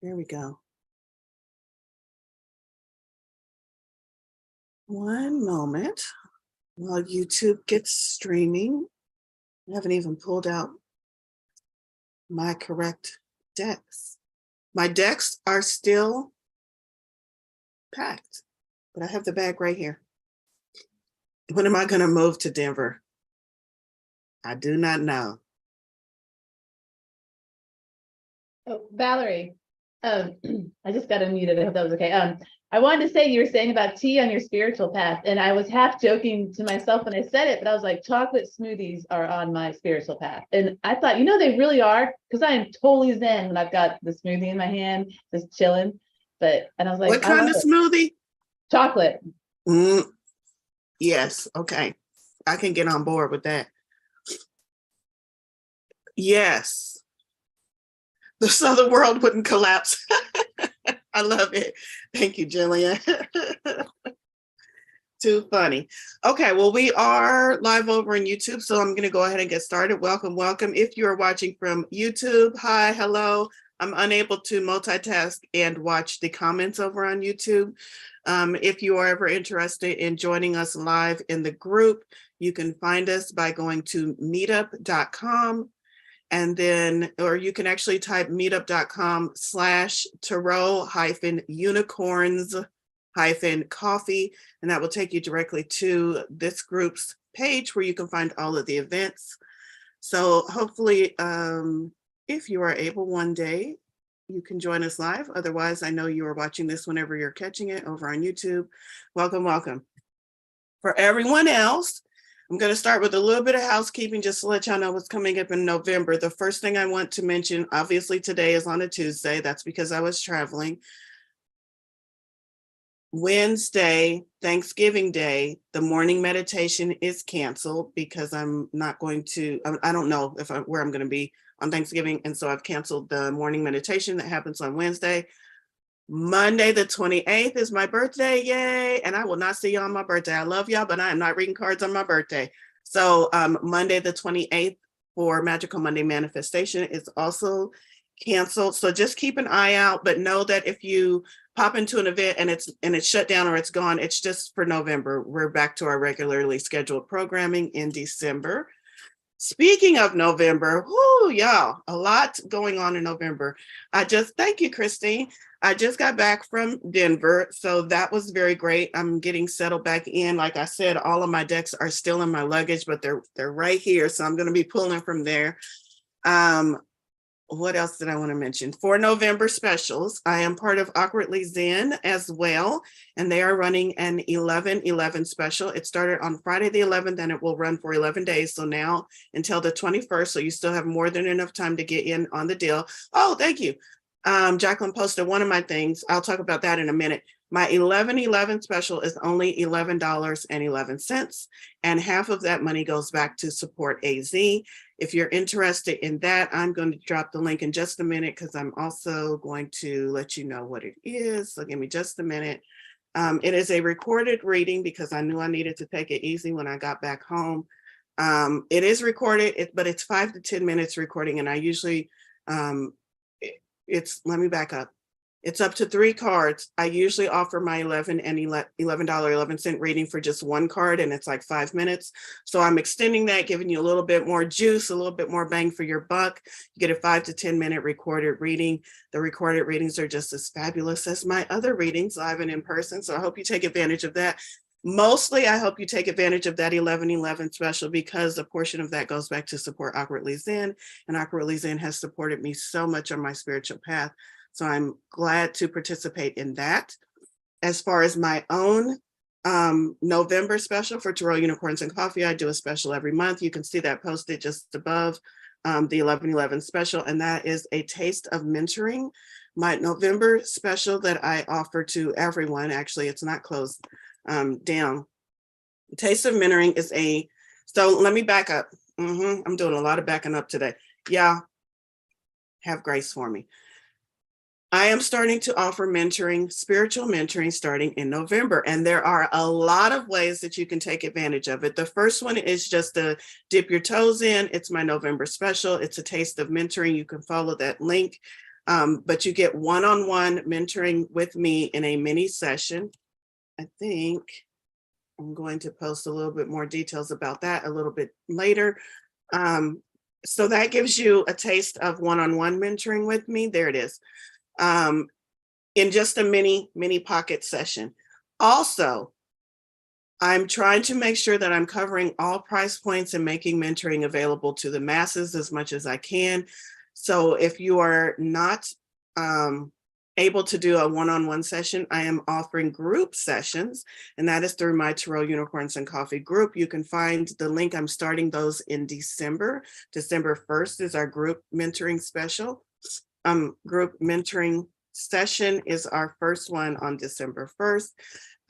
There we go. One moment while YouTube gets streaming. I haven't even pulled out my correct decks. My decks are still packed, but I have the bag right here. When am I going to move to Denver? I do not know. Oh, Valorie, I just got unmuted. I hope that was okay. I wanted to say you were saying about tea on your spiritual path, and I was half joking to myself when I said it, but I was like, chocolate smoothies are on my spiritual path. And I thought, they really are, because I am totally zen when I've got the smoothie in my hand, just chilling. And I was like, what kind of smoothie? Chocolate. Yes. Okay. I can get on board with that. Yes. So the world wouldn't collapse. I love it. Thank you, Jillian. Too funny. Okay, well, we are live over on YouTube, so I'm going to go ahead and get started. Welcome, welcome. If you are watching from YouTube, hi, hello. I'm unable to multitask and watch the comments over on YouTube. If you are ever interested in joining us live in the group, you can find us by going to meetup.com. And then, or you can actually type meetup.com/tarot-unicorns-coffee, and that will take you directly to this group's page where you can find all of the events. So hopefully, if you are able one day, you can join us live. Otherwise, I know you are watching this whenever you're catching it over on YouTube. Welcome, welcome. For everyone else, I'm going to start with a little bit of housekeeping just to let y'all know what's coming up in November. The first thing I want to mention, obviously today is on a Tuesday. That's because I was traveling. Wednesday, Thanksgiving Day, the morning meditation is canceled because I'm not going to, I don't know where I'm going to be on Thanksgiving. And so I've canceled the morning meditation that happens on Wednesday. Monday, the 28th is my birthday. Yay. And I will not see you on my birthday. I love y'all, but I am not reading cards on my birthday. So Monday, the 28th for Magical Monday Manifestation is also canceled. So just keep an eye out, but know that if you pop into an event and it's shut down or it's gone, it's just for November. We're back to our regularly scheduled programming in December. Speaking of November, y'all, a lot going on in November. Thank you, Christine. I just got back from Denver, so that was very great. I'm getting settled back in. Like I said, all of my decks are still in my luggage, but they're right here, so I'm going to be pulling from there. What else did I want to mention? For November specials, I am part of Awkwardly Zen as well, and they are running an 11/11 special. It started on Friday the 11th, and it will run for 11 days. So now until the 21st, so you still have more than enough time to get in on the deal. Oh, thank you. Jacqueline posted one of my things. I'll talk about that in a minute. My 11/11 special is only $11.11, and half of that money goes back to support AZ. If you're interested in that, I'm going to drop the link in just a minute because I'm also going to let you know what it is. So give me just a minute. It is a recorded reading because I knew I needed to take it easy when I got back home. It is recorded, but it's 5 to 10 minutes recording, and I usually, let me back up. It's up to 3 cards. I usually offer my $11.11 reading for just 1 card, and it's like 5 minutes. So I'm extending that, giving you a little bit more juice, a little bit more bang for your buck. You get a 5 to 10 minute recorded reading. The recorded readings are just as fabulous as my other readings, live and in person. So I hope you take advantage of that. Mostly, I hope you take advantage of that 11/11 special because a portion of that goes back to support Awkwardly Zen, and Awkwardly Zen has supported me so much on my spiritual path. So I'm glad to participate in that. As far as my own November special for Tarot Unicorns and Coffee, I do a special every month. You can see that posted just above the 11/11 special, and that is a taste of mentoring. My November special that I offer to everyone, actually, it's not closed down. Taste of Mentoring is so let me back up. I'm doing a lot of backing up today. Yeah, have grace for me. I am starting to offer mentoring, spiritual mentoring, starting in November. And there are a lot of ways that you can take advantage of it. The first one is just to dip your toes in. It's my November special. It's a taste of mentoring. You can follow that link But you get one-on-one mentoring with me in a mini session. I think I'm going to post a little bit more details about that a little bit later. So that gives you a taste of one-on-one mentoring with me. There it is. In just a mini pocket session. Also, I'm trying to make sure that I'm covering all price points and making mentoring available to the masses as much as I can. So if you are not able to do a one-on-one session, I am offering group sessions, and that is through my Tarot Unicorns and Coffee group. You can find the link. I'm starting those in December. December 1st is our group mentoring special. Group mentoring session is our first one on December 1st.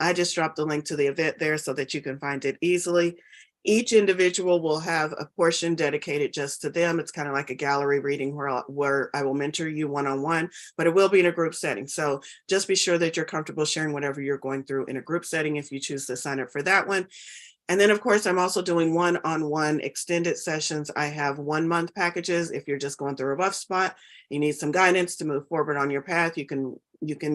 I just dropped the link to the event there so that you can find it easily. Each individual will have a portion dedicated just to them. It's kind of like a gallery reading where I will mentor you one-on-one, but it will be in a group setting. So just be sure that you're comfortable sharing whatever you're going through in a group setting if you choose to sign up for that one. And then, of course, I'm also doing one-on-one extended sessions. I have 1-month packages. If you're just going through a rough spot, you need some guidance to move forward on your path, you can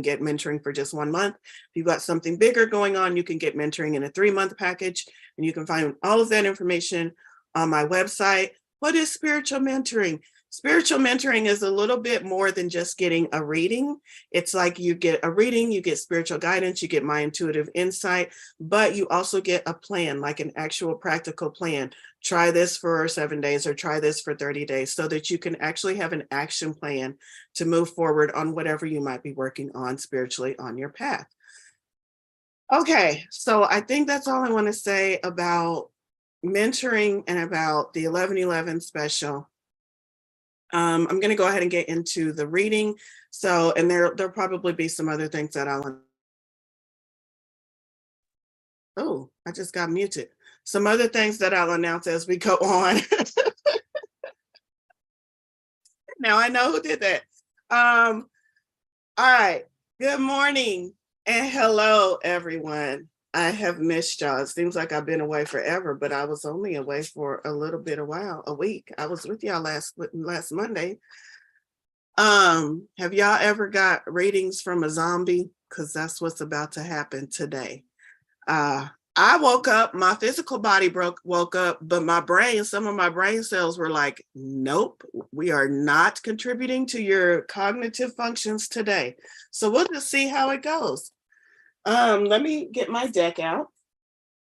get mentoring for just 1 month. If you've got something bigger going on, you can get mentoring in a 3-month package. And you can find all of that information on my website. What is spiritual mentoring? Spiritual mentoring is a little bit more than just getting a reading. It's like you get a reading, you get spiritual guidance, you get my intuitive insight, but you also get a plan, like an actual practical plan. Try this for 7 days or try this for 30 days so that you can actually have an action plan to move forward on whatever you might be working on spiritually on your path. Okay, so I think that's all I want to say about mentoring and about the 11/11 special. I'm going to go ahead and get into the reading. So, and there'll probably be some other things that oh, I just got muted. Some other things that I'll announce as we go on. Now I know who did that. All right. Good morning and hello, everyone. I have missed y'all. It seems like I've been away forever, but I was only away for a little bit of while, a week. I was with y'all last Monday. Have y'all ever got readings from a zombie? Because that's what's about to happen today. I woke up, my physical body woke up, but my brain, some of my brain cells were like, nope, we are not contributing to your cognitive functions today. So we'll just see how it goes. Let me get my deck out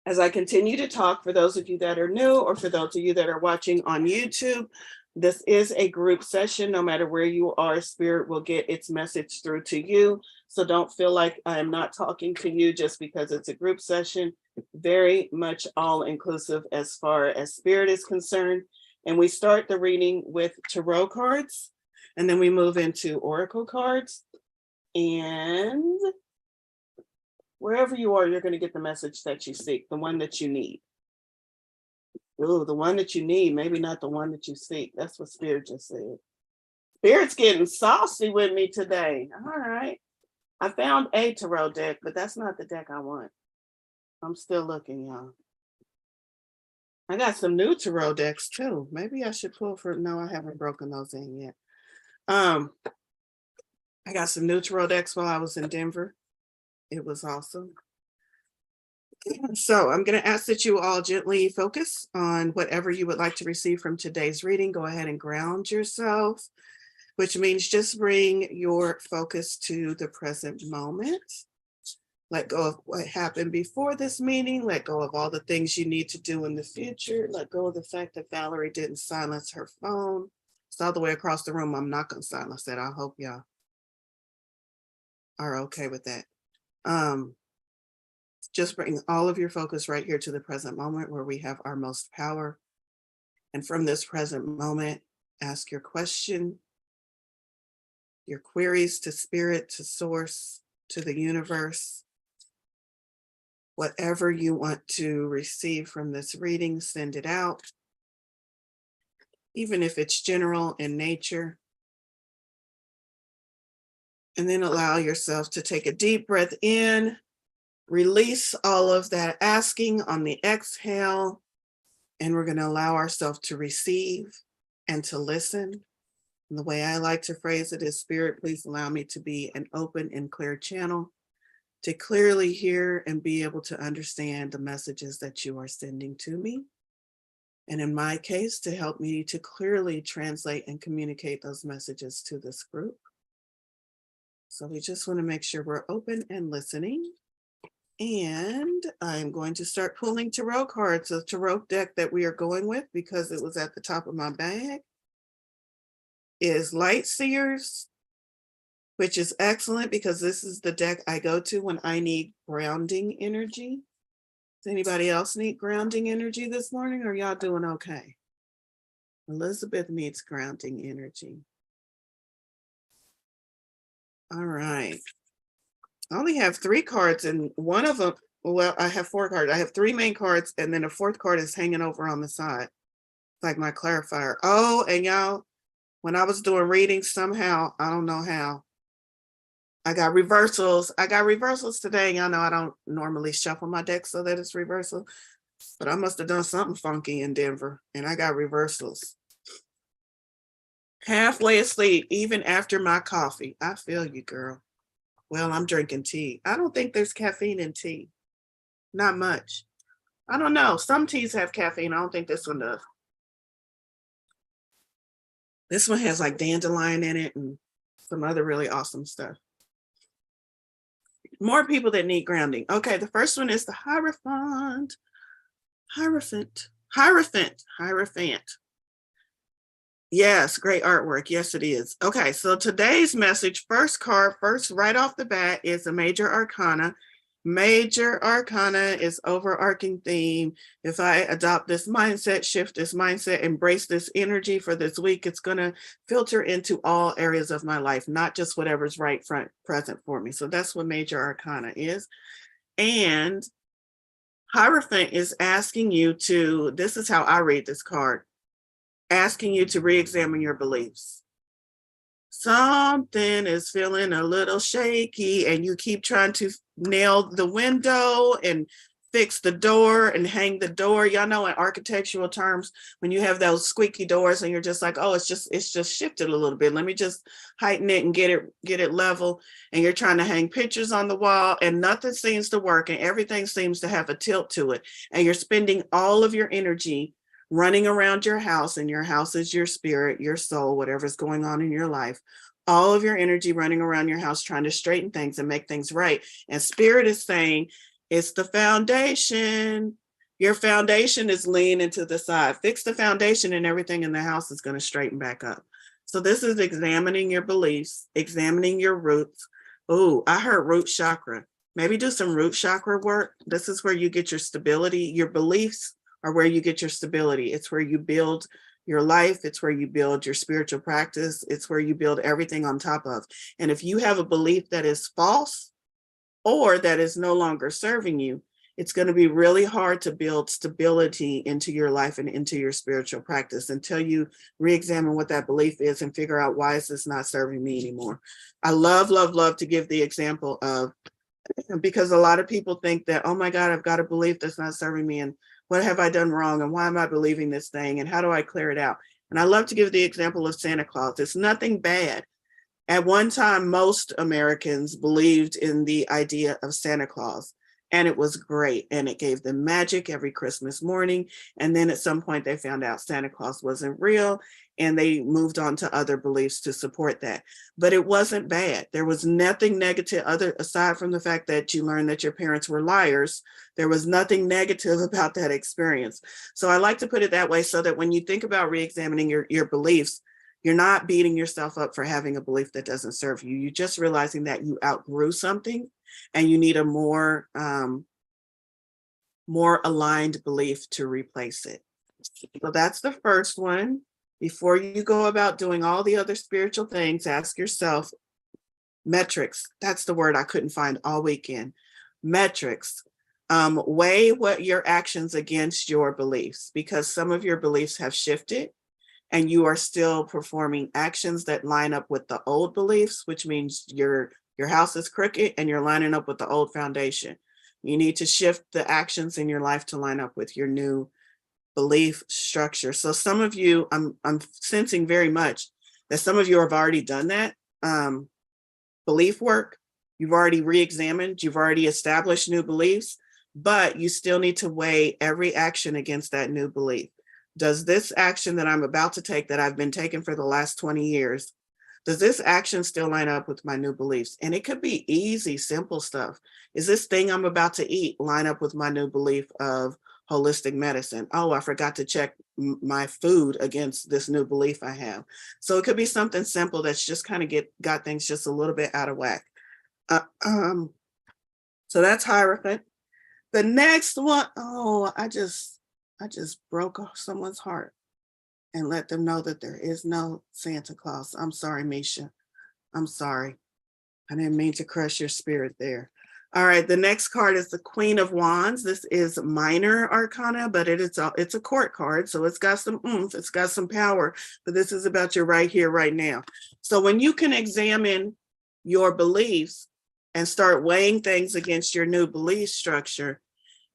as I continue to talk. For those of you that are new, or for those of you that are watching on YouTube, this is a group session. No matter where you are, Spirit will get its message through to you. So don't feel like I'm not talking to you just because it's a group session. Very much all inclusive as far as Spirit is concerned. And we start the reading with tarot cards, and then we move into oracle cards. And wherever you are, you're going to get the message that you seek, the one that you need. Oh, the one that you need, maybe not the one that you seek. That's what Spirit just said. Spirit's getting saucy with me today. All right. I found a tarot deck, but that's not the deck I want. I'm still looking, y'all. I got some new tarot decks too. Maybe I should pull for, no, I haven't broken those in yet. I got some new tarot decks while I was in Denver. It was awesome. So I'm going to ask that you all gently focus on whatever you would like to receive from today's reading. Go ahead and ground yourself, which means just bring your focus to the present moment. Let go of what happened before this meeting. Let go of all the things you need to do in the future. Let go of the fact that Valorie didn't silence her phone. It's all the way across the room. I'm not going to silence that. I hope y'all are okay with that. Just bring all of your focus right here to the present moment where we have our most power. And from this present moment, ask your question, your queries to Spirit, to Source, to the universe. Whatever you want to receive from this reading, send it out. Even if it's general in nature. And then allow yourself to take a deep breath in. Release all of that asking on the exhale, and we're going to allow ourselves to receive and to listen. And the way I like to phrase it is, Spirit, please allow me to be an open and clear channel to clearly hear and be able to understand the messages that you are sending to me. And in my case, to help me to clearly translate and communicate those messages to this group. So we just want to make sure we're open and listening. And I'm going to start pulling tarot cards. The tarot deck that we are going with, because it was at the top of my bag, is Light Seers, which is excellent because this is the deck I go to when I need grounding energy. Does anybody else need grounding energy this morning, or y'all doing okay? Elizabeth needs grounding energy. All right. I only have 3 cards, and one of them, well, I have 4 cards. I have 3 main cards, and then a 4th card is hanging over on the side. It's like my clarifier. Oh, and y'all, when I was doing readings, somehow, I don't know how, I got reversals. I got reversals today. Y'all know I don't normally shuffle my deck so that it's reversal, but I must have done something funky in Denver, and I got reversals. Halfway asleep, even after my coffee. I feel you, girl. Well, I'm drinking tea. I don't think there's caffeine in tea. Not much. I don't know. Some teas have caffeine. I don't think this one does. This one has like dandelion in it and some other really awesome stuff. More people that need grounding. Okay, the first one is the Hierophant. Hierophant. Yes, great artwork. Yes, it is. Okay, so today's message, first card, right off the bat, is a Major Arcana. Major Arcana is overarching theme. If I adopt this mindset, shift this mindset, embrace this energy for this week, it's going to filter into all areas of my life, not just whatever's right front present for me. So that's what Major Arcana is. And Hierophant is asking you to, this is how I read this card, asking you to re-examine your beliefs. Something is feeling a little shaky and you keep trying to nail the window and fix the door and hang the door. Y'all know in architectural terms, when you have those squeaky doors and you're just like, oh, it's just shifted a little bit. Let me just heighten it and get it level. And you're trying to hang pictures on the wall and nothing seems to work and everything seems to have a tilt to it. And you're spending all of your energy running around your house, and your house is your spirit, your soul, whatever's going on in your life, all of your energy running around your house trying to straighten things and make things right. And Spirit is saying, it's the foundation. Your foundation is leaning to the side. Fix the foundation and everything in the house is going to straighten back up. So this is examining your beliefs, examining your roots. Oh, I heard root chakra. Maybe do some root chakra work. This is where you get your stability. Your beliefs are where you get your stability. It's where you build your life. It's where you build your spiritual practice. It's where you build everything on top of. And if you have a belief that is false or that is no longer serving you, it's going to be really hard to build stability into your life and into your spiritual practice until you re-examine what that belief is and figure out, why is this not serving me anymore? I love to give the example of, because a lot of people think that, oh my God, I've got a belief that's not serving me, and what have I done wrong? And why am I believing this thing? And how do I clear it out? And I love to give the example of Santa Claus. It's nothing bad. At one time, most Americans believed in the idea of Santa Claus, and it was great. And it gave them magic every Christmas morning. And then at some point they found out Santa Claus wasn't real, and they moved on to other beliefs to support that. But it wasn't bad. There was nothing negative aside from the fact that you learned that your parents were liars. There was nothing negative about that experience. So I like to put it that way, so that when you think about re-examining your beliefs, you're not beating yourself up for having a belief that doesn't serve you. You're just realizing that you outgrew something and you need a more aligned belief to replace it. So that's the first one. Before you go about doing all the other spiritual things, ask yourself, metrics. That's the word I couldn't find all weekend. Metrics. Weigh what your actions against your beliefs, because some of your beliefs have shifted and you are still performing actions that line up with the old beliefs, which means your house is crooked and you're lining up with the old foundation. You need to shift the actions in your life to line up with your new belief structure. So some of you, I'm sensing very much that some of you have already done that belief work. You've already re-examined, you've already established new beliefs, but you still need to weigh every action against that new belief. Does this action that I'm about to take, that I've been taking for the last 20 years, does this action still line up with my new beliefs? And it could be easy, simple stuff. Is this thing I'm about to eat line up with my new belief of holistic medicine? Oh, I forgot to check my food against this new belief I have. So it could be something simple that's just kind of got things just a little bit out of whack. So that's Hierophant. The next one, oh, I just broke off someone's heart and let them know that there is no Santa Claus. I'm sorry, Misha. I'm sorry. I didn't mean to crush your spirit there. All right, the next card is the Queen of Wands. This is minor arcana, but it's a court card, so it's got some oomph, it's got some power, but this is about your right here, right now. So when you can examine your beliefs and start weighing things against your new belief structure,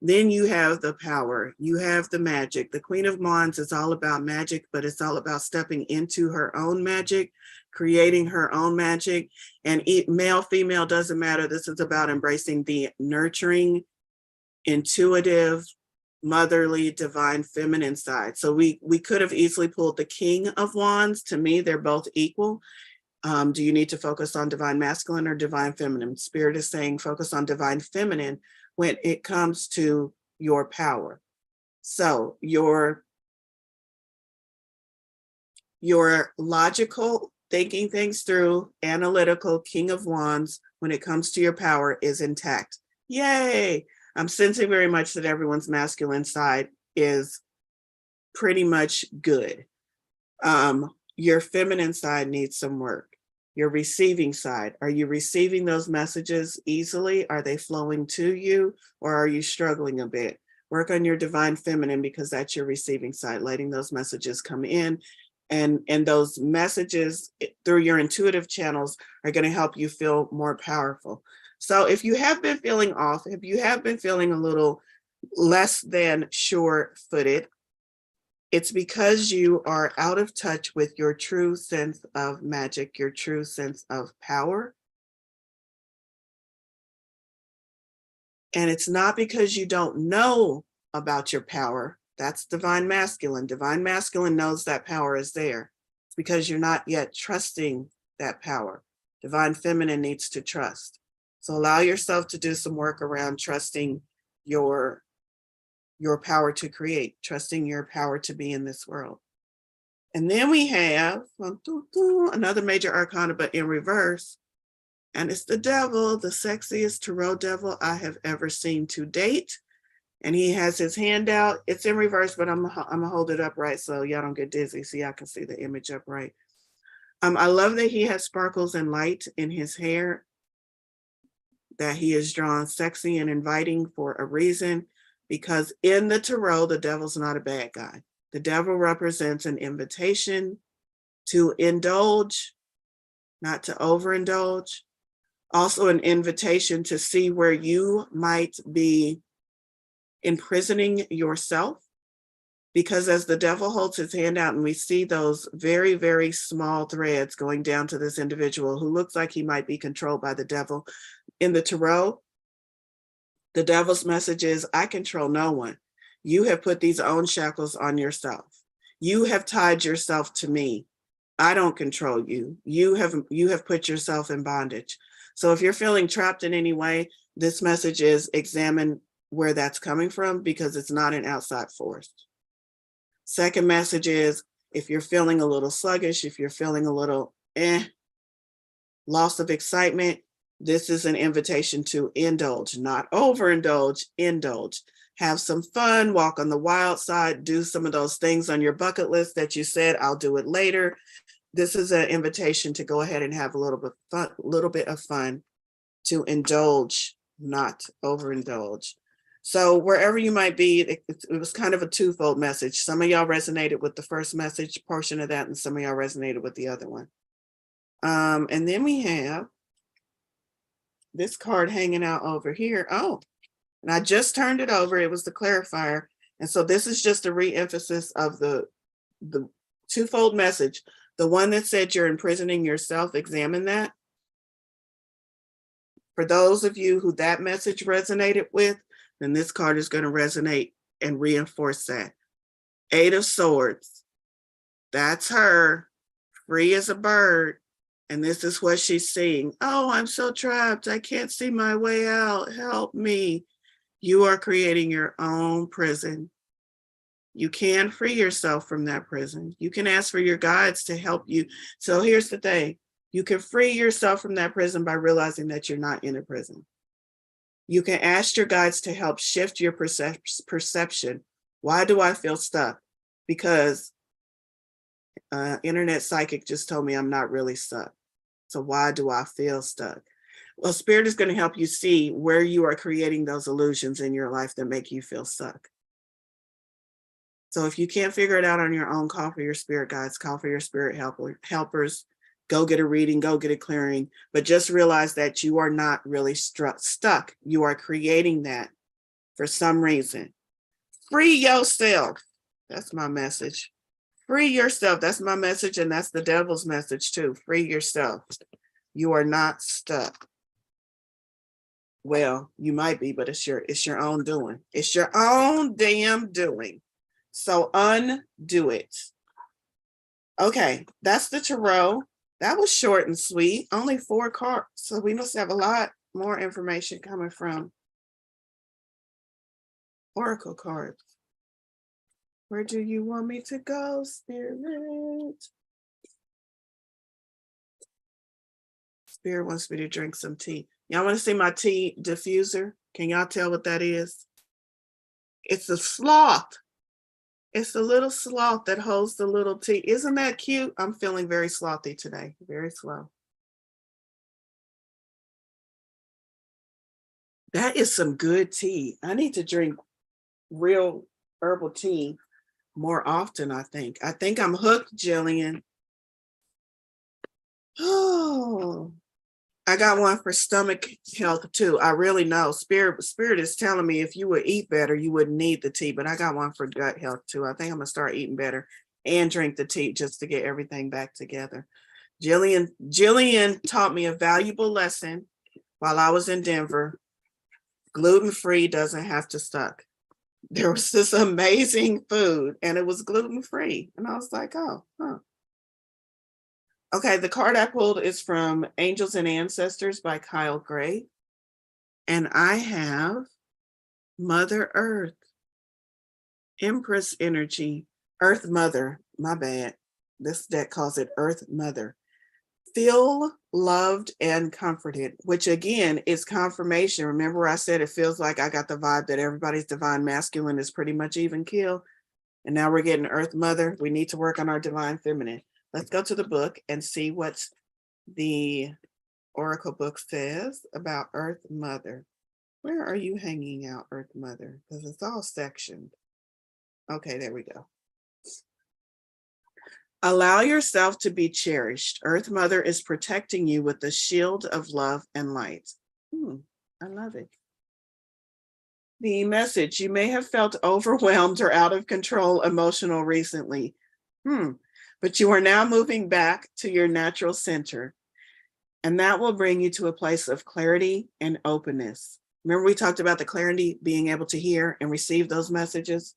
then you have the power, you have the magic. The Queen of Wands is all about magic, but it's all about stepping into her own magic, creating her own magic. And male, female, doesn't matter. This is about embracing the nurturing, intuitive, motherly, divine, feminine side. So we could have easily pulled the King of Wands. To me, they're both equal. Do you need to focus on divine masculine or divine feminine? Spirit is saying focus on divine feminine when it comes to your power. So your logical, thinking things through, analytical King of Wands, when it comes to your power, is intact. Yay! I'm sensing very much that everyone's masculine side is pretty much good. Your feminine side needs some work. Your receiving side, are you receiving those messages easily? Are they flowing to you, or are you struggling a bit? Work on your divine feminine, because that's your receiving side, letting those messages come in. And those messages through your intuitive channels are going to help you feel more powerful. So if you have been feeling off, if you have been feeling a little less than sure-footed, it's because you are out of touch with your true sense of magic, your true sense of power. And it's not because you don't know about your power. That's divine masculine. Divine masculine knows that power is there. It's because you're not yet trusting that power. Divine feminine needs to trust. So allow yourself to do some work around trusting your power to create, trusting your power to be in this world. And then we have another major arcana, but in reverse. And it's the devil, the sexiest tarot devil I have ever seen to date. And he has his hand out. It's in reverse, but I'm gonna hold it upright so y'all don't get dizzy, so y'all can see the image upright. I love that he has sparkles and light in his hair, that he is drawn sexy and inviting for a reason, because in the tarot, the devil's not a bad guy. The devil represents an invitation to indulge, not to overindulge. Also an invitation to see where you might be imprisoning yourself. Because as the devil holds his hand out and we see those very, very small threads going down to this individual who looks like he might be controlled by the devil. In the tarot, the devil's message is, I control no one. You have put these own shackles on yourself. You have tied yourself to me. I don't control you. You have put yourself in bondage. So if you're feeling trapped in any way, this message is examine where that's coming from, because it's not an outside force. Second message is, if you're feeling a little sluggish, if you're feeling a little loss of excitement, this is an invitation to indulge, not overindulge, indulge. Have some fun, walk on the wild side, do some of those things on your bucket list that you said, I'll do it later. This is an invitation to go ahead and have a little bit of fun, to indulge, not overindulge. So wherever you might be, it was kind of a twofold message. Some of y'all resonated with the first message portion of that, and some of y'all resonated with the other one. And then we have this card hanging out over here. Oh, and I just turned it over. It was the clarifier. And so this is just a re-emphasis of the twofold message. The one that said you're imprisoning yourself, examine that. For those of you who that message resonated with, then this card is going to resonate and reinforce that. 8 of Swords. That's her, free as a bird. And this is what she's seeing. Oh, I'm so trapped. I can't see my way out. Help me. You are creating your own prison. You can free yourself from that prison. You can ask for your guides to help you. So here's the thing. You can free yourself from that prison by realizing that you're not in a prison. You can ask your guides to help shift your perception. Why do I feel stuck? Because internet psychic just told me I'm not really stuck. So why do I feel stuck? Well, Spirit is going to help you see where you are creating those illusions in your life that make you feel stuck. So if you can't figure it out on your own, call for your spirit guides, call for your spirit helpers, go get a reading, go get a clearing, but just realize that you are not really stuck. You are creating that for some reason. Free yourself. That's my message. Free yourself. That's my message, and that's the devil's message too. Free yourself. You are not stuck. Well, you might be, but it's your own doing. It's your own damn doing. So undo it. Okay, that's the tarot. That was short and sweet. Only 4 cards. So we must have a lot more information coming from Oracle cards. Where do you want me to go, Spirit? Spirit wants me to drink some tea. Y'all want to see my tea diffuser? Can y'all tell what that is? It's a sloth. It's the little sloth that holds the little tea. Isn't that cute? I'm feeling very slothy today, very slow. That is some good tea. I need to drink real herbal tea more often, I think. I think I'm hooked, Jillian. Oh, I got one for stomach health too. I really know. Spirit is telling me if you would eat better, you wouldn't need the tea, but I got one for gut health too. I think I'm gonna start eating better and drink the tea just to get everything back together. Jillian taught me a valuable lesson while I was in Denver. Gluten-free doesn't have to suck. There was this amazing food and it was gluten-free. And I was like, oh, huh. Okay, the card I pulled is from Angels and Ancestors by Kyle Gray. And I have Mother Earth, Empress energy, Earth Mother, my bad. This deck calls it Earth Mother. Feel loved and comforted, which again is confirmation. Remember I said it feels like I got the vibe that everybody's divine masculine is pretty much even keel. And now we're getting Earth Mother. We need to work on our divine feminine. Let's go to the book and see what the Oracle book says about Earth Mother. Where are you hanging out, Earth Mother? Because it's all sectioned. Okay, there we go. Allow yourself to be cherished. Earth Mother is protecting you with the shield of love and light. I love it. The message: you may have felt overwhelmed or out of control emotional recently. But you are now moving back to your natural center. And that will bring you to a place of clarity and openness. Remember we talked about the clarity, being able to hear and receive those messages?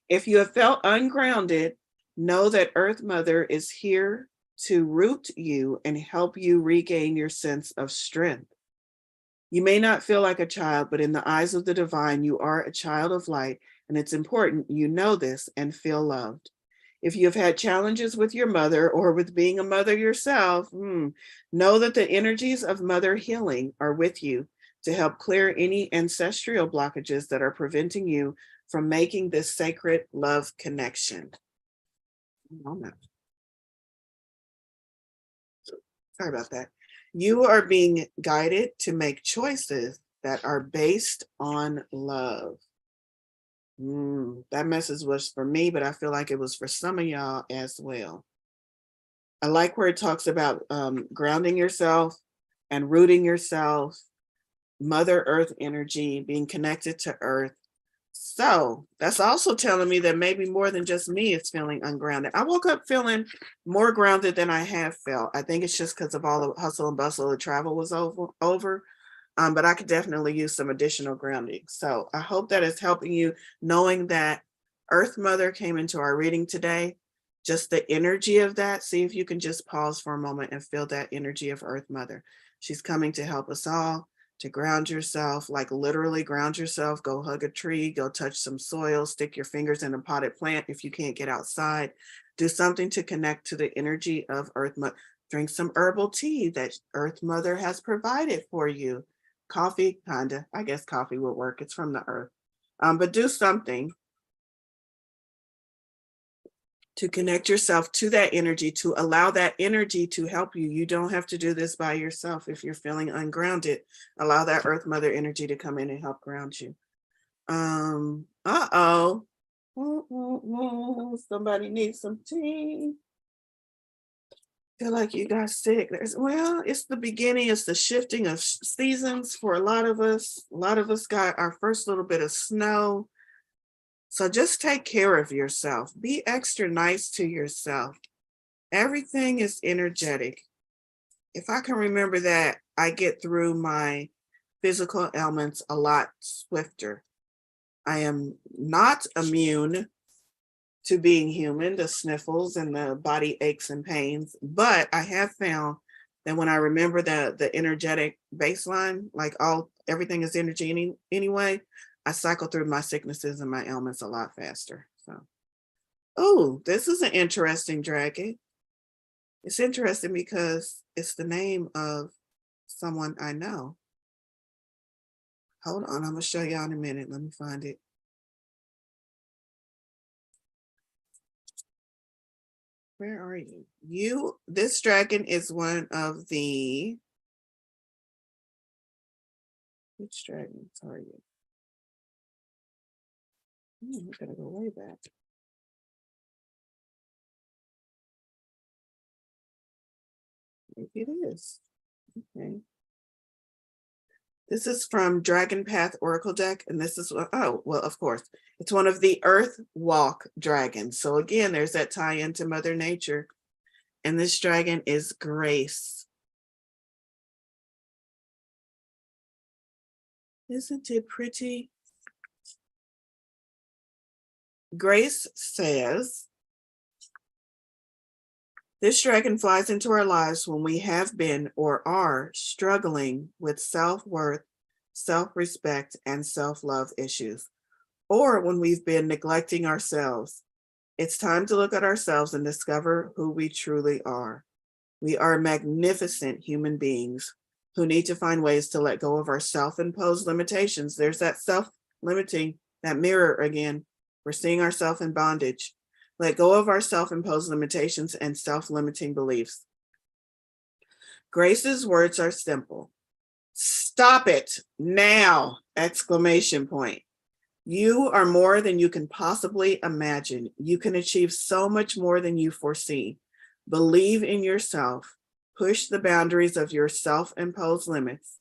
If you have felt ungrounded, know that Earth Mother is here to root you and help you regain your sense of strength. You may not feel like a child, but in the eyes of the divine, you are a child of light, and it's important you know this and feel loved. If you've had challenges with your mother or with being a mother yourself, know that the energies of mother healing are with you to help clear any ancestral blockages that are preventing you from making this sacred love connection. Sorry about that. You are being guided to make choices that are based on love. That message was for me, but I feel like it was for some of y'all as well. I like where it talks about grounding yourself and rooting yourself, Mother Earth energy, being connected to Earth. So that's also telling me that maybe more than just me is feeling ungrounded. I woke up feeling more grounded than I have felt. I think it's just because of all the hustle and bustle. The travel was over. But I could definitely use some additional grounding. So I hope that is helping you, knowing that Earth Mother came into our reading today. Just the energy of that. See if you can just pause for a moment and feel that energy of Earth Mother. She's coming to help us all, to ground yourself, like literally ground yourself. Go hug a tree, go touch some soil, stick your fingers in a potted plant if you can't get outside. Do something to connect to the energy of Earth Mother. Drink some herbal tea that Earth Mother has provided for you. Coffee, kinda. I guess coffee would work. It's from the earth. But do something to connect yourself to that energy, to allow that energy to help you. You don't have to do this by yourself. If you're feeling ungrounded, allow that Earth Mother energy to come in and help ground you. Uh-oh. Somebody needs some tea. Feel like you got sick. Well, it's the beginning, it's the shifting of seasons for a lot of us. A lot of us got our first little bit of snow. So just take care of yourself. Be extra nice to yourself. Everything is energetic. If I can remember that, I get through my physical ailments a lot swifter. I am not immune to being human, the sniffles and the body aches and pains, but I have found that when I remember the energetic baseline, like everything is energy anyway, I cycle through my sicknesses and my ailments a lot faster. So, oh, this is an interesting dragon. It's interesting because it's the name of someone I know. Hold on, I'm gonna show y'all in a minute. Let me find it. Where are you? This dragon is one of the, which dragons are you? I'm gonna go way back. Maybe it is. Okay. This is from Dragon Path Oracle deck, and this is, oh, well, of course, it's one of the Earth Walk dragons. So again, there's that tie into Mother Nature. And this dragon is Grace. Isn't it pretty? Grace says, this dragon flies into our lives when we have been or are struggling with self-worth, self-respect, and self-love issues, or when we've been neglecting ourselves. It's time to look at ourselves and discover who we truly are. We are magnificent human beings who need to find ways to let go of our self-imposed limitations. There's that self-limiting, that mirror again. We're seeing ourselves in bondage. Let go of our self-imposed limitations and self-limiting beliefs. Grace's words are simple. Stop it now! Exclamation point. You are more than you can possibly imagine. You can achieve so much more than you foresee. Believe in yourself. Push the boundaries of your self-imposed limits.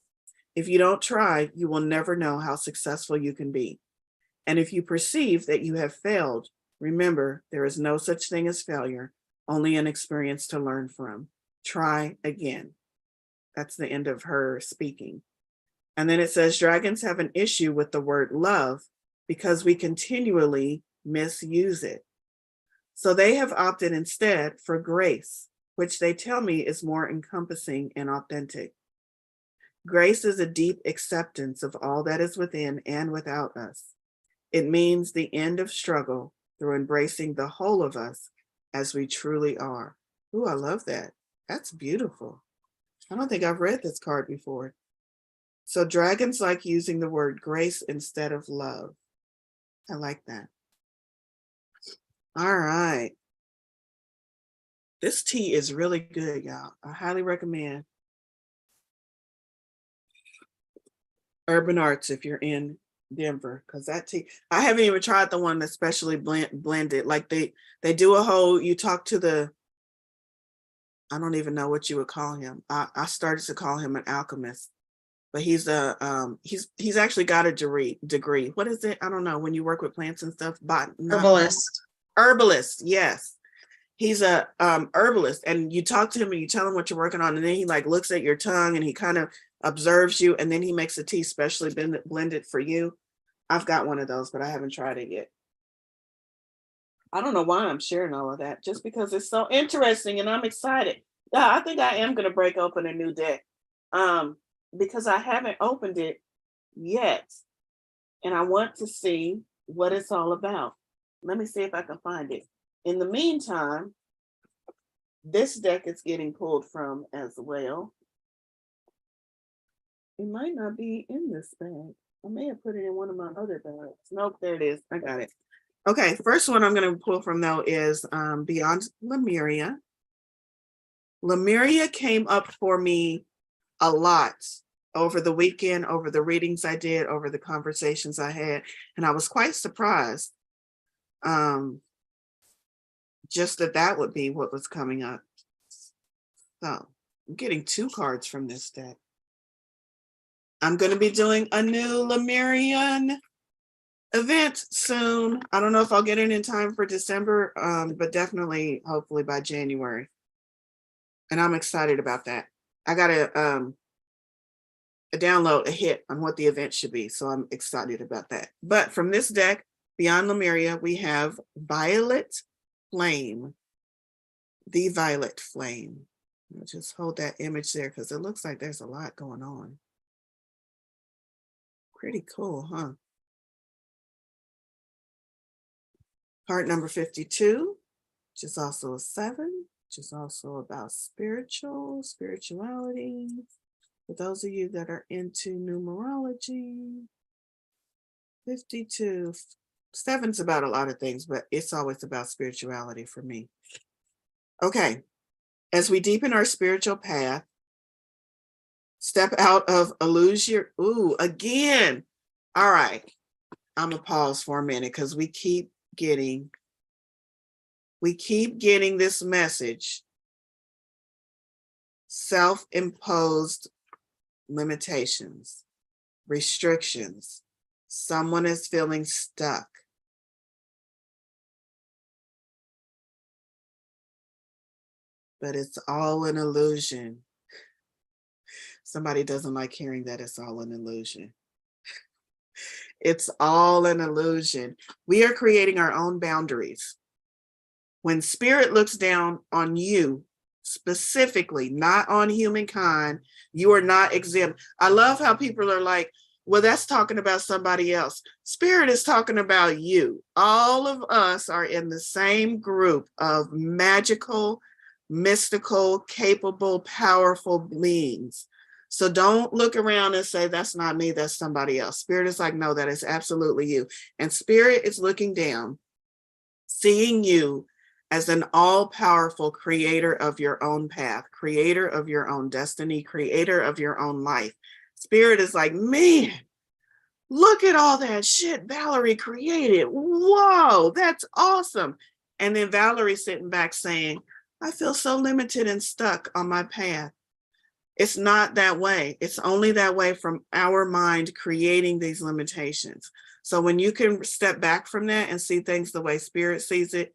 If you don't try, you will never know how successful you can be. And if you perceive that you have failed, remember, there is no such thing as failure, only an experience to learn from. Try again. That's the end of her speaking. And then it says, dragons have an issue with the word love because we continually misuse it. So they have opted instead for grace, which they tell me is more encompassing and authentic. Grace is a deep acceptance of all that is within and without us. It means the end of struggle through embracing the whole of us as we truly are. Ooh, I love that. That's beautiful. I don't think I've read this card before. So dragons like using the word grace instead of love. I like that. All right. This tea is really good, y'all. I highly recommend Urban Arts if you're in Denver, because that tea, I haven't even tried the one that's specially blended. Like they do a whole, you talk to the, I don't even know what you would call him. I started to call him an alchemist. but he's actually got a degree. What is it? I don't know. When you work with plants and stuff, Herbalist. Herbalist. Yes. He's a herbalist, and you talk to him and you tell him what you're working on, and then he like looks at your tongue and he kind of observes you, and then he makes a tea specially blended for you. I've got one of those, but I haven't tried it yet. I don't know why I'm sharing all of that, just because it's so interesting and I'm excited. Yeah, I think I am going to break open a new deck because I haven't opened it yet, and I want to see what it's all about. Let me see if I can find it. In the meantime, this deck is getting pulled from as well. It might not be in this bag. I may have put it in one of my other bags. Nope, there it is. I got it. Okay, first one I'm going to pull from though is Beyond Lemuria. Lemuria came up for me a lot over the weekend, over the readings I did, over the conversations I had, and I was quite surprised just that would be what was coming up. So I'm getting 2 cards from this deck. I'm going to be doing a new Lemurian event soon. I don't know if I'll get it in time for December, but definitely, hopefully by January. And I'm excited about that. I got a download, a hit on what the event should be. So I'm excited about that. But from this deck, Beyond Lemuria, we have Violet Flame. The Violet Flame. I'll just hold that image there because it looks like there's a lot going on. Pretty cool, huh? Card number 52, which is also a 7, which is also about spirituality. For those of you that are into numerology, 52, 7's about a lot of things, but it's always about spirituality for me. Okay, as we deepen our spiritual path, step out of illusion. Ooh, again. All right, I'm gonna pause for a minute because we keep getting this message. Self-imposed limitations, restrictions. Someone is feeling stuck. But it's all an illusion. Somebody doesn't like hearing that it's all an illusion. It's all an illusion. We are creating our own boundaries. When spirit looks down on you, specifically, not on humankind, you are not exempt. I love how people are like, well, that's talking about somebody else. Spirit is talking about you. All of us are in the same group of magical, mystical, capable, powerful beings. So don't look around and say, that's not me, that's somebody else. Spirit is like, no, that is absolutely you. And spirit is looking down, seeing you as an all-powerful creator of your own path, creator of your own destiny, creator of your own life. Spirit is like, man, look at all that shit Valorie created. Whoa, that's awesome. And then Valorie sitting back saying, I feel so limited and stuck on my path. It's not that way. It's only that way from our mind creating these limitations. So when you can step back from that and see things the way spirit sees it,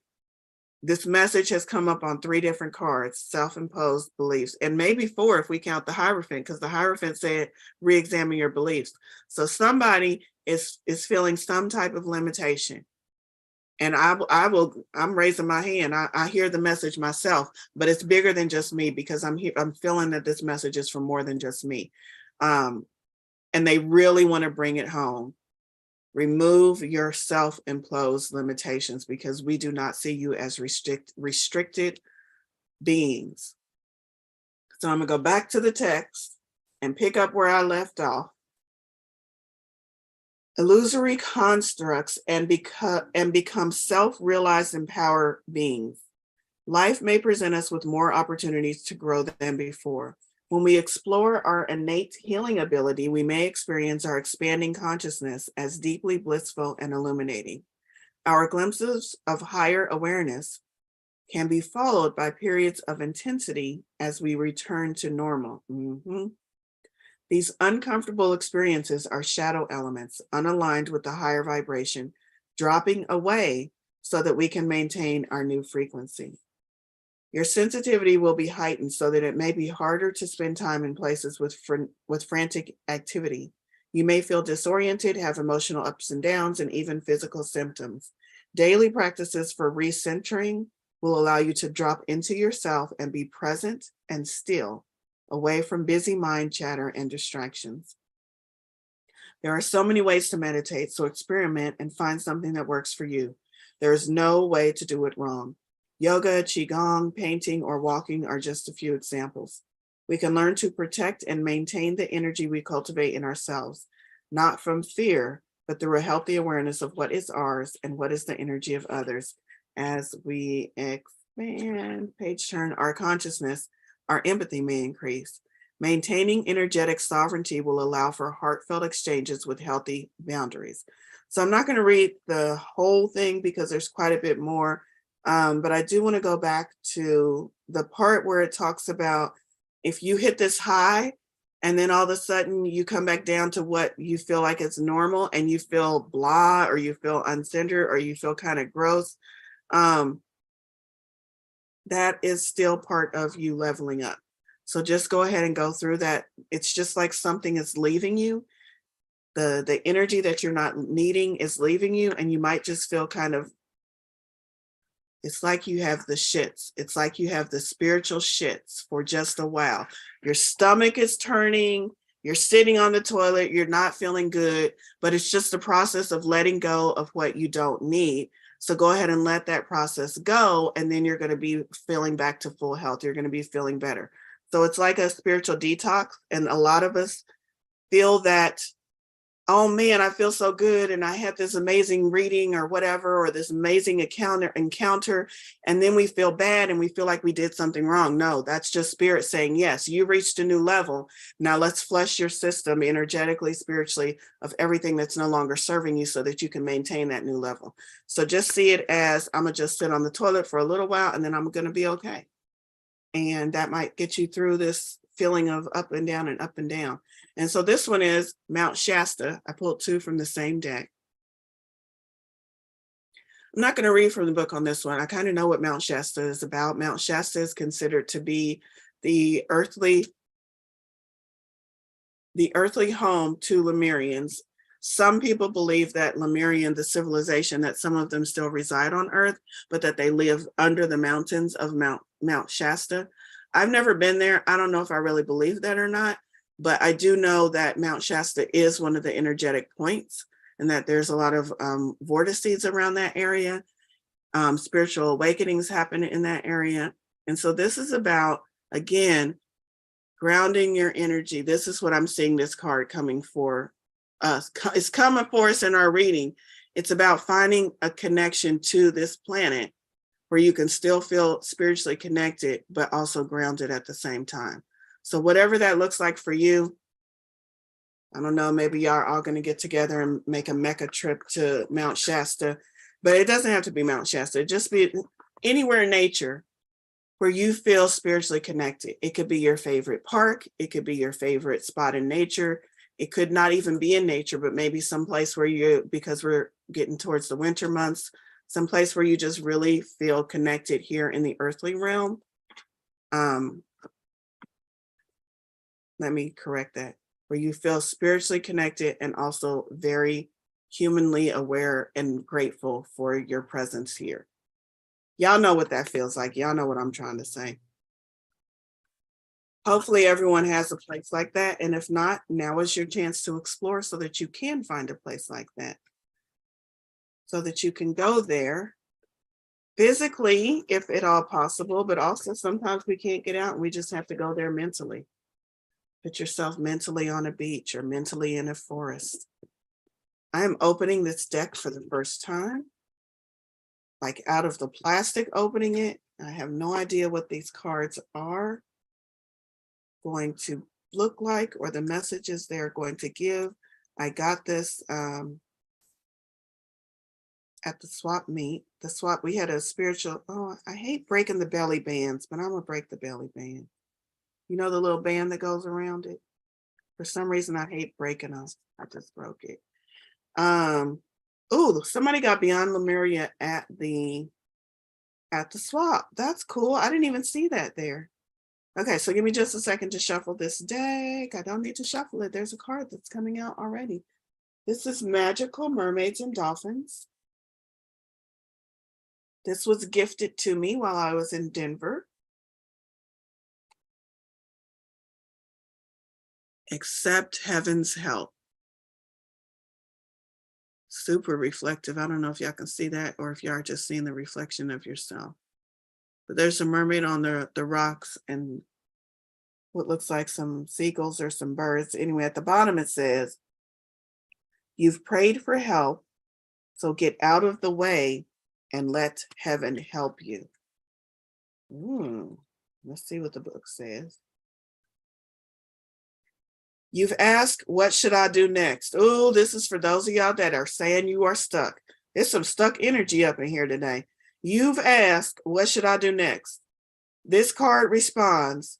this message has come up on 3 different cards, self-imposed beliefs, and maybe 4 if we count the Hierophant, because the Hierophant said, re-examine your beliefs. So somebody is feeling some type of limitation. And I'm raising my hand. I hear the message myself, but it's bigger than just me because I'm feeling that this message is for more than just me. And they really want to bring it home. Remove your self-imposed limitations because we do not see you as restricted beings. So I'm gonna go back to the text and pick up where I left off. Illusory constructs and become self-realized empowered beings. Life may present us with more opportunities to grow than before. When we explore our innate healing ability, we may experience our expanding consciousness as deeply blissful and illuminating. Our glimpses of higher awareness can be followed by periods of intensity as we return to normal. These uncomfortable experiences are shadow elements, unaligned with the higher vibration, dropping away so that we can maintain our new frequency. Your sensitivity will be heightened so that it may be harder to spend time in places with frantic activity. You may feel disoriented, have emotional ups and downs, and even physical symptoms. Daily practices for recentering will allow you to drop into yourself and be present and still, away from busy mind chatter and distractions. There are so many ways to meditate, so experiment and find something that works for you. There is no way to do it wrong. Yoga, Qigong, painting, or walking are just a few examples. We can learn to protect and maintain the energy we cultivate in ourselves, not from fear, but through a healthy awareness of what is ours and what is the energy of others. As we expand, page turn, our consciousness, our empathy may increase. Maintaining energetic sovereignty will allow for heartfelt exchanges with healthy boundaries. So I'm not going to read the whole thing because there's quite a bit more, but I do want to go back to the part where it talks about if you hit this high and then all of a sudden you come back down to what you feel like is normal and you feel blah or you feel uncentered or you feel kind of gross, that is still part of you leveling up. So just go ahead and go through that. It's just like something is leaving you. The energy that you're not needing is leaving you, and you might just feel kind of, it's like you have the shits. It's like you have the spiritual shits for just a while. Your stomach is turning, you're sitting on the toilet, you're not feeling good, but it's just a process of letting go of what you don't need. So go ahead and let that process go, and then you're going to be feeling back to full health. You're going to be feeling better. So it's like a spiritual detox. And a lot of us feel that, oh man, I feel so good. And I had this amazing reading or whatever, or this amazing encounter. And then we feel bad and we feel like we did something wrong. No, that's just spirit saying, yes, you reached a new level. Now let's flush your system energetically, spiritually, of everything that's no longer serving you so that you can maintain that new level. So just see it as, I'm going to just sit on the toilet for a little while and then I'm going to be okay. And that might get you through this feeling of up and down and up and down. And so this one is Mount Shasta. I pulled two from the same deck. I'm not going to read from the book on this one. I kind of know what Mount Shasta is about. Mount Shasta is considered to be the earthly home to Lemurians. Some people believe that Lemurian, the civilization, that some of them still reside on Earth, but that they live under the mountains of Mount Shasta. I've never been there. I don't know if I really believe that or not, but I do know that Mount Shasta is one of the energetic points and that there's a lot of vortices around that area. Spiritual awakenings happen in that area. And so this is about, again, grounding your energy. This is what I'm seeing this card coming for us. It's coming for us in our reading. It's about finding a connection to this planet where you can still feel spiritually connected, but also grounded at the same time. So whatever that looks like for you, I don't know, maybe y'all are all going to get together and make a Mecca trip to Mount Shasta, but it doesn't have to be Mount Shasta. Just be anywhere in nature where you feel spiritually connected. It could be your favorite park. It could be your favorite spot in nature. It could not even be in nature, but maybe someplace where you, because we're getting towards the winter months, someplace where you just really feel connected here in the earthly realm. Let me correct that. Where you feel spiritually connected and also very humanly aware and grateful for your presence here. Y'all know what that feels like. Y'all know what I'm trying to say. Hopefully everyone has a place like that. And if not, now is your chance to explore so that you can find a place like that. So that you can go there physically, if at all possible, but also sometimes we can't get out and we just have to go there mentally. Put yourself mentally on a beach or mentally in a forest. I am opening this deck for the first time, like out of the plastic opening it. I have no idea what these cards are going to look like or the messages they're going to give. I got this at the swap meet. We had a spiritual, oh, I hate breaking the belly bands, but I'm gonna break the belly band. You know the little band that goes around it? For some reason, I hate breaking them. I just broke it. Oh, somebody got Beyond Lemuria at the swap. That's cool. I didn't even see that there. Okay, so give me just a second to shuffle this deck. I don't need to shuffle it. There's a card that's coming out already. This is Magical Mermaids and Dolphins. This was gifted to me while I was in Denver. Accept heaven's help. Super reflective. I don't know if y'all can see that or if y'all are just seeing the reflection of yourself. But there's a mermaid on the rocks and what looks like some seagulls or some birds. Anyway, at the bottom it says, you've prayed for help, so get out of the way and let heaven help you. Let's see what the book says. You've asked, what should I do next? Oh, this is for those of y'all that are saying you are stuck. There's some stuck energy up in here today. You've asked, what should I do next? This card responds,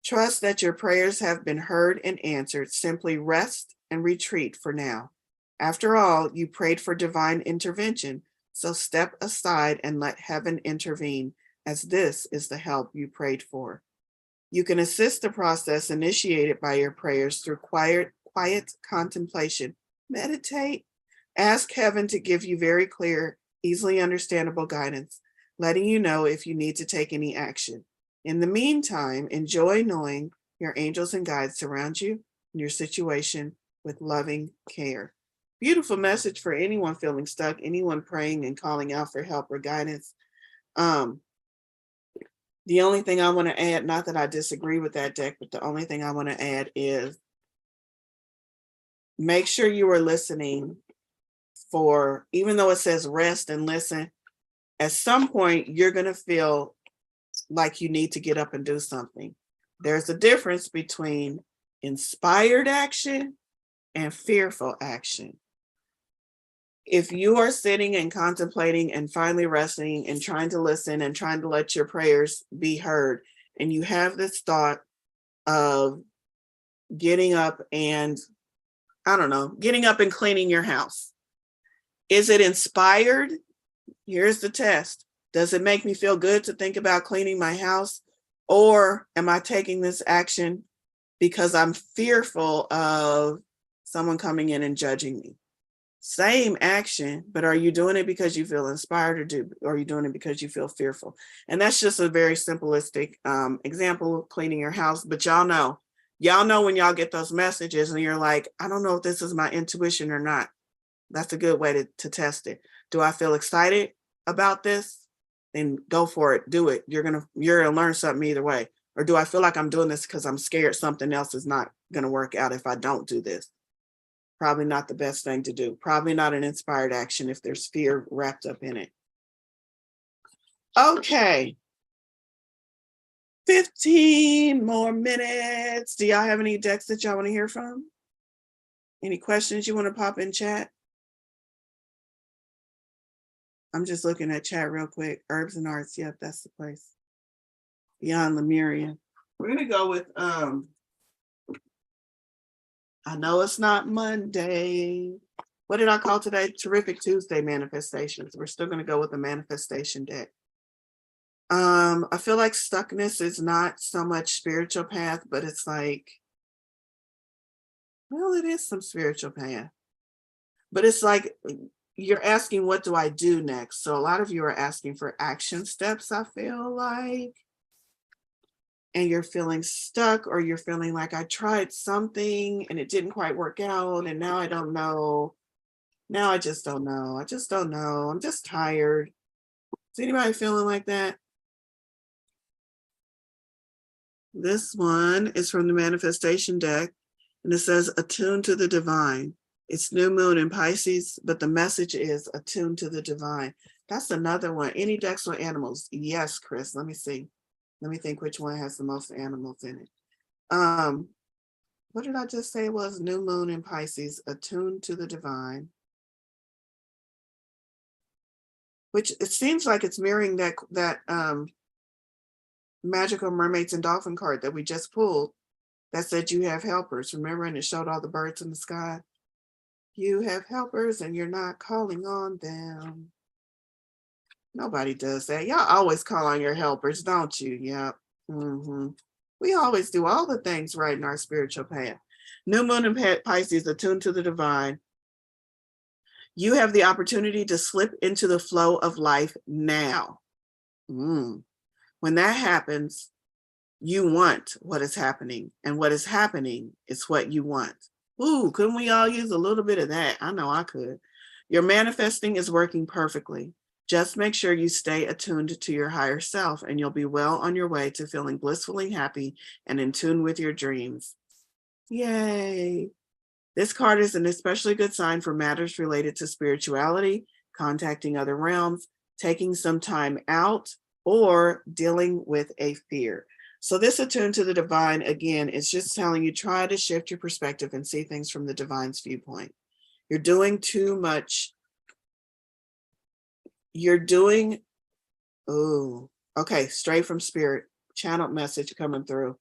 trust that your prayers have been heard and answered. Simply rest and retreat for now. After all, you prayed for divine intervention, so step aside and let heaven intervene, as this is the help you prayed for. You can assist the process initiated by your prayers through quiet contemplation. Meditate. Ask heaven to give you very clear, easily understandable guidance, letting you know if you need to take any action. In the meantime, enjoy knowing your angels and guides surround you and your situation with loving care. Beautiful message for anyone feeling stuck, anyone praying and calling out for help or guidance. The only thing I want to add, not that I disagree with that deck, but the only thing I want to add is make sure you are listening for, even though it says rest and listen, at some point you're going to feel like you need to get up and do something. There's a difference between inspired action and fearful action. If you are sitting and contemplating and finally resting and trying to listen and trying to let your prayers be heard, and you have this thought of getting up and, I don't know, getting up and cleaning your house, is it inspired? Here's the test. Does it make me feel good to think about cleaning my house? Or am I taking this action because I'm fearful of someone coming in and judging me? Same action, but are you doing it because you feel inspired, or are you doing it because you feel fearful? And that's just a very simplistic example of cleaning your house. But y'all know when y'all get those messages and you're like, I don't know if this is my intuition or not. That's a good way to test it. Do I feel excited about this? Then go for it. Do it. You're gonna learn something either way. Or do I feel like I'm doing this because I'm scared something else is not gonna work out if I don't do this? Probably not the best thing to do. Probably not an inspired action if there's fear wrapped up in it. Okay. 15 more minutes. Do y'all have any decks that y'all want to hear from? Any questions you want to pop in chat? I'm just looking at chat real quick. Herbs and Arts. Yep, that's the place. Beyond Lemuria. We're going to go with I know it's not Monday. What did I call today? Terrific Tuesday manifestations. We're still going to go with the manifestation deck. I feel like stuckness is not so much spiritual path, but it's like, well, it is some spiritual path. But it's like you're asking, what do I do next? So a lot of you are asking for action steps, I feel like. And you're feeling stuck, or you're feeling like I tried something and it didn't quite work out, and now I don't know. Now I just don't know. I just don't know. I'm just tired. Is anybody feeling like that? This one is from the manifestation deck, and it says attune to the divine. It's new moon in Pisces, but the message is attune to the divine. That's another one. Any decks with animals? Yes, Chris. Let me see. Let me think which one has the most animals in it. What did I just say was new moon in Pisces, attuned to the divine? Which it seems like it's mirroring that Magical Mermaids and Dolphin card that we just pulled. that said you have helpers. Remember, and it showed all the birds in the sky. You have helpers and you're not calling on them. Nobody does that. Y'all always call on your helpers, don't you? Yep. We always do all the things right in our spiritual path. New moon and Pisces, attuned to the divine. You have the opportunity to slip into the flow of life now. When that happens, you want what is happening, and what is happening is what you want. Ooh, couldn't we all use a little bit of that? I know I could. Your manifesting is working perfectly. Just make sure you stay attuned to your higher self, and you'll be well on your way to feeling blissfully happy and in tune with your dreams. Yay. This card is an especially good sign for matters related to spirituality, contacting other realms, taking some time out, or dealing with a fear. So this attuned to the divine, again, is just telling you, try to shift your perspective and see things from the divine's viewpoint. You're doing too much. You're doing, oh, okay, straight from spirit, channeled message coming through.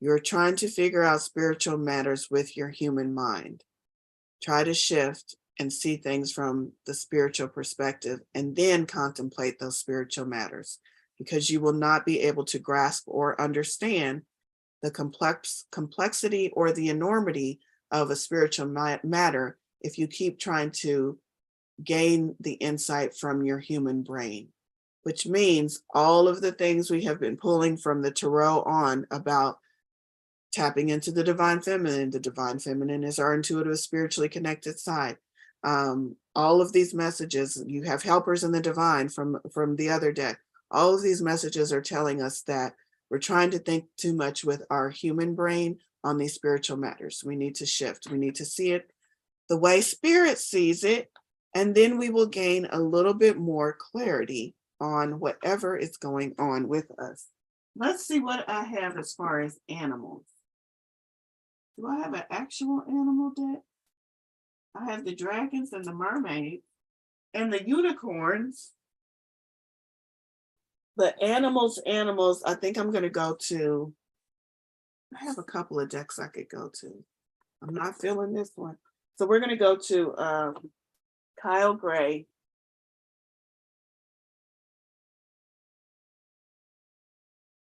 You're trying to figure out spiritual matters with your human mind. Try to shift and see things from the spiritual perspective, and then contemplate those spiritual matters, because you will not be able to grasp or understand the complexity or the enormity of a spiritual matter if you keep trying to gain the insight from your human brain, which means all of the things we have been pulling from the tarot on about tapping into the divine feminine. The divine feminine is our intuitive, spiritually connected side. All of these messages, you have helpers in the divine from the other deck. All of these messages are telling us that we're trying to think too much with our human brain on these spiritual matters. We need to shift. We need to see it the way spirit sees it, and then we will gain a little bit more clarity on whatever is going on with us. Let's see what I have as far as animals. Do I have an actual animal deck? I have the dragons and the mermaids and the unicorns. The animals, I think I'm going to go to, I have a couple of decks I could go to. I'm not feeling this one. So we're going to go to Kyle Gray.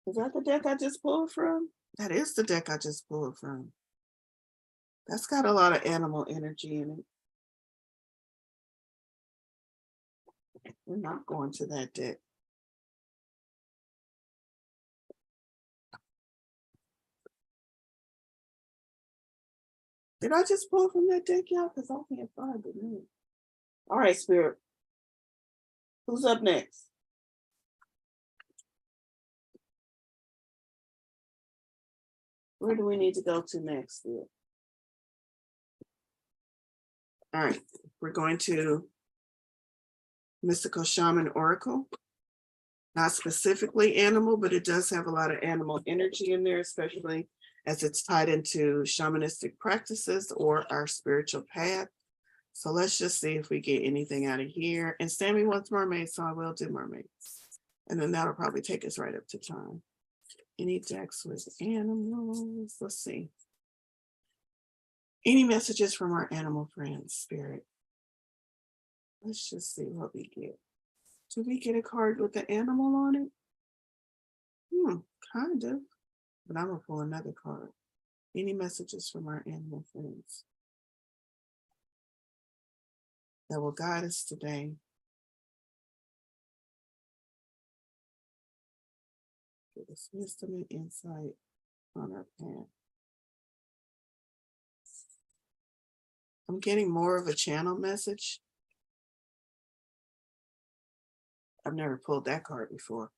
Is that the deck I just pulled from? That is the deck I just pulled from. That's got a lot of animal energy in it. We're not going to that deck. Did I just pull from that deck, y'all? Because I can't find it now. All right, Spirit. Who's up next? Where do we need to go to next, Spirit? All right, we're going to Mystical Shaman Oracle. Not specifically animal, but it does have a lot of animal energy in there, especially as it's tied into shamanistic practices or our spiritual path. So let's just see if we get anything out of here. And Sammy wants mermaids, so I will do mermaids. And then that'll probably take us right up to time. Any decks with animals? Let's see. Any messages from our animal friends, Spirit? Let's just see what we get. Do we get a card with the animal on it? Kind of. But I'm going to pull another card. Any messages from our animal friends that will guide us today? Give us wisdom and insight on our path. I'm getting more of a channel message. I've never pulled that card before.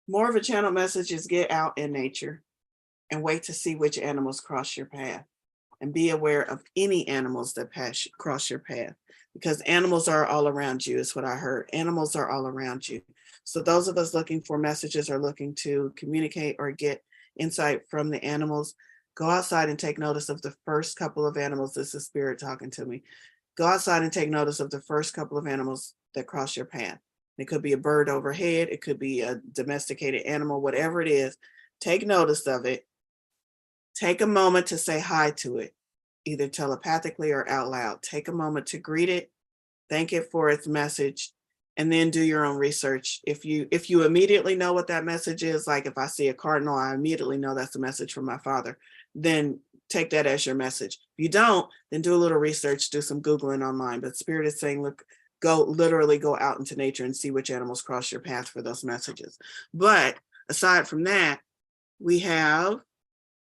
More of a channel message is get out in nature and wait to see which animals cross your path, and be aware of any animals that cross your path, because animals are all around you is what I heard. Animals are all around you. So those of us looking for messages or looking to communicate or get insight from the animals, go outside and take notice of the first couple of animals. This is Spirit talking to me. Go outside and take notice of the first couple of animals that cross your path. It could be a bird overhead. It could be a domesticated animal, whatever it is. Take notice of it. Take a moment to say hi to it, either telepathically or out loud. Take a moment to greet it, thank it for its message, and then do your own research. If you immediately know what that message is, like if I see a cardinal, I immediately know that's a message from my father, then take that as your message. If you don't, then do a little research, do some Googling online. But Spirit is saying, look, literally go out into nature and see which animals cross your path for those messages. But aside from that, we have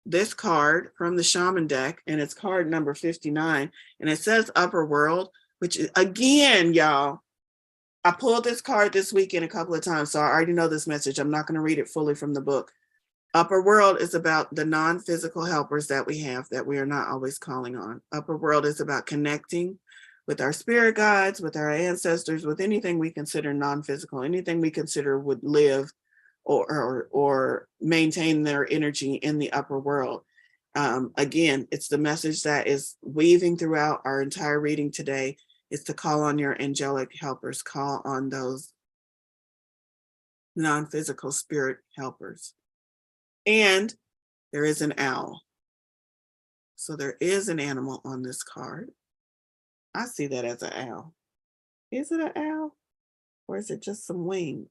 this card from the shaman deck, and it's card number 59, and it says upper world, which is, again, y'all, I pulled this card this weekend a couple of times, so I already know this message. I'm not going to read it fully from the book. Upper world is about the non-physical helpers that we have that we are not always calling on. Upper world is about connecting with our spirit guides, with our ancestors, with anything we consider non-physical, anything we consider would live or maintain their energy in the upper world. Again, it's the message that is weaving throughout our entire reading today. Is to call on your angelic helpers, call on those non-physical spirit helpers. And there is an owl. So there is an animal on this card. I see that as an owl. Is it an owl? Or is it just some wings?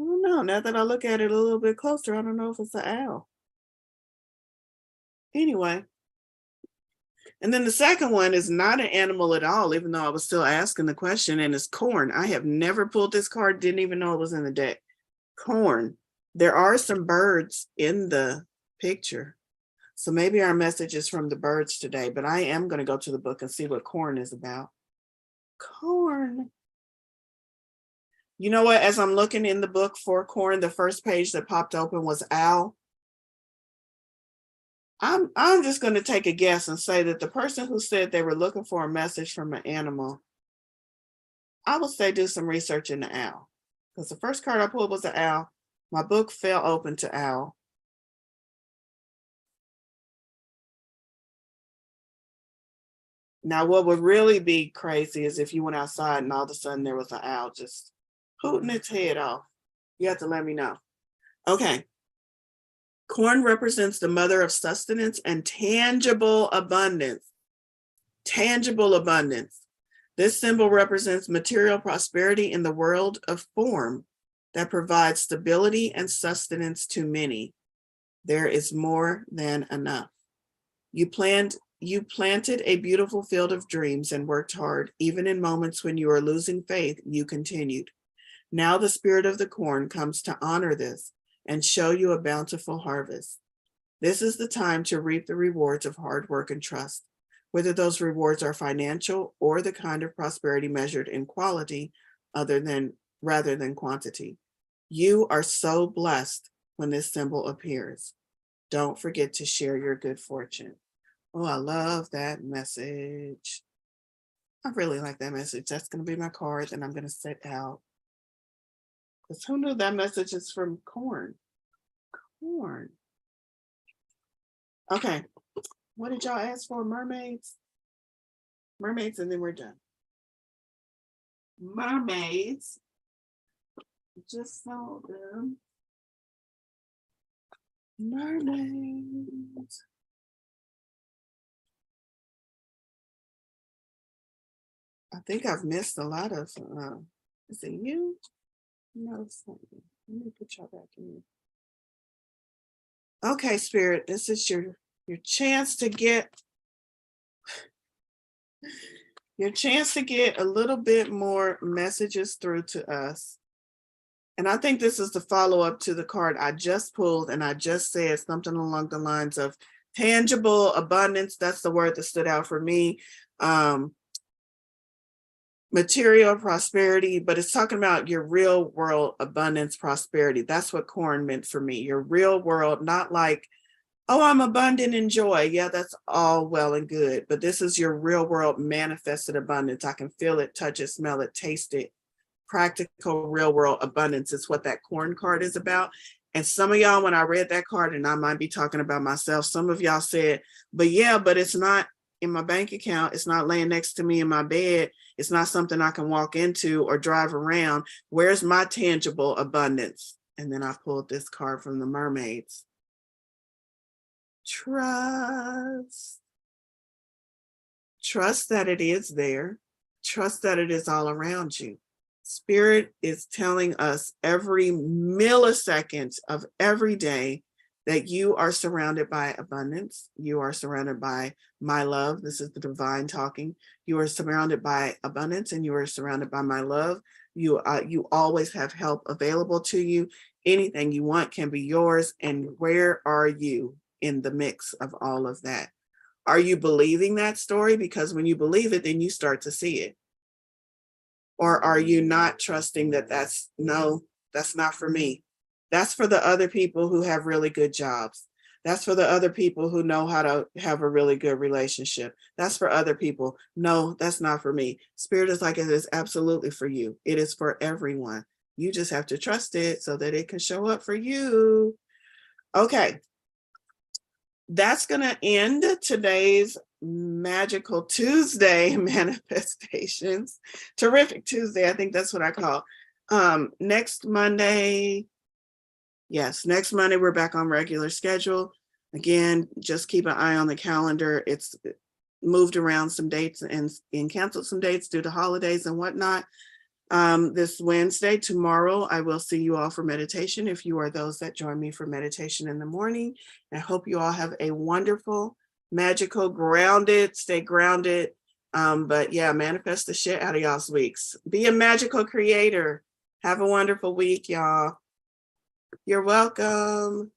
I don't know. Now that I look at it a little bit closer, I don't know if it's an owl. Anyway. And then the second one is not an animal at all, even though I was still asking the question, and it's corn. I have never pulled this card, didn't even know it was in the deck. Corn. There are some birds in the picture. So maybe our message is from the birds today, but I am going to go to the book and see what corn is about. Corn. You know what? As I'm looking in the book for corn, the first page that popped open was owl. I'm just going to take a guess and say that the person who said they were looking for a message from an animal, I would say do some research in the owl. Because the first card I pulled was an owl. My book fell open to owl. Now, what would really be crazy is if you went outside and all of a sudden there was an owl just hooting its head off. You have to let me know. Okay. Corn represents the mother of sustenance and tangible abundance. Tangible abundance. This symbol represents material prosperity in the world of form that provides stability and sustenance to many. There is more than enough. You planted a beautiful field of dreams and worked hard. Even in moments when you are losing faith, you continued. Now the spirit of the corn comes to honor this and show you a bountiful harvest. This is the time to reap the rewards of hard work and trust, whether those rewards are financial or the kind of prosperity measured in quality rather than quantity. You are so blessed when this symbol appears. Don't forget to share your good fortune. Oh, I love that message. I really like that message. That's going to be my card that I'm going to set out. Because who knew that message is from corn? Corn. Okay. What did y'all ask for? Mermaids? Mermaids, and then we're done. Mermaids. Just saw them. Mermaids. I think I've missed a lot of, is it you? No, it's not you. Let me put y'all back in. Okay, Spirit, this is your chance to get a little bit more messages through to us. And I think this is the follow-up to the card I just pulled, and I just said something along the lines of tangible abundance. That's the word that stood out for me. Material prosperity, but it's talking about your real world abundance, prosperity. That's what corn meant for me. Your real world, not like, oh, I'm abundant in joy. Yeah, that's all well and good. But this is your real world manifested abundance. I can feel it, touch it, smell it, taste it. Practical real world abundance is what that corn card is about. And some of y'all, when I read that card, and I might be talking about myself, some of y'all said, but it's not in my bank account. It's not laying next to me in my bed. It's not something I can walk into or drive around. Where's my tangible abundance? And then I pulled this card from the mermaids. Trust. Trust that it is there. Trust that it is all around you. Spirit is telling us every millisecond of every day that you are surrounded by abundance. You are surrounded by my love. This is the divine talking. You are surrounded by abundance and you are surrounded by my love. You always have help available to you. Anything you want can be yours. And where are you in the mix of all of that? Are you believing that story? Because when you believe it, then you start to see it. Or are you not trusting that that's not for me? That's for the other people who have really good jobs. That's for the other people who know how to have a really good relationship. That's for other people. No, that's not for me. Spirit is like, it is absolutely for you. It is for everyone. You just have to trust it so that it can show up for you. Okay. That's going to end today's Magical Tuesday manifestations. Terrific Tuesday. I think that's what I call. Next Monday. Yes, next Monday we're back on regular schedule. Again, just keep an eye on the calendar. It's moved around some dates and canceled some dates due to holidays and whatnot. This Wednesday, tomorrow, I will see you all for meditation. If you are those that join me for meditation in the morning, I hope you all have a wonderful, magical, grounded, stay grounded. But yeah, manifest the shit out of y'all's weeks. Be a magical creator. Have a wonderful week, y'all. You're welcome.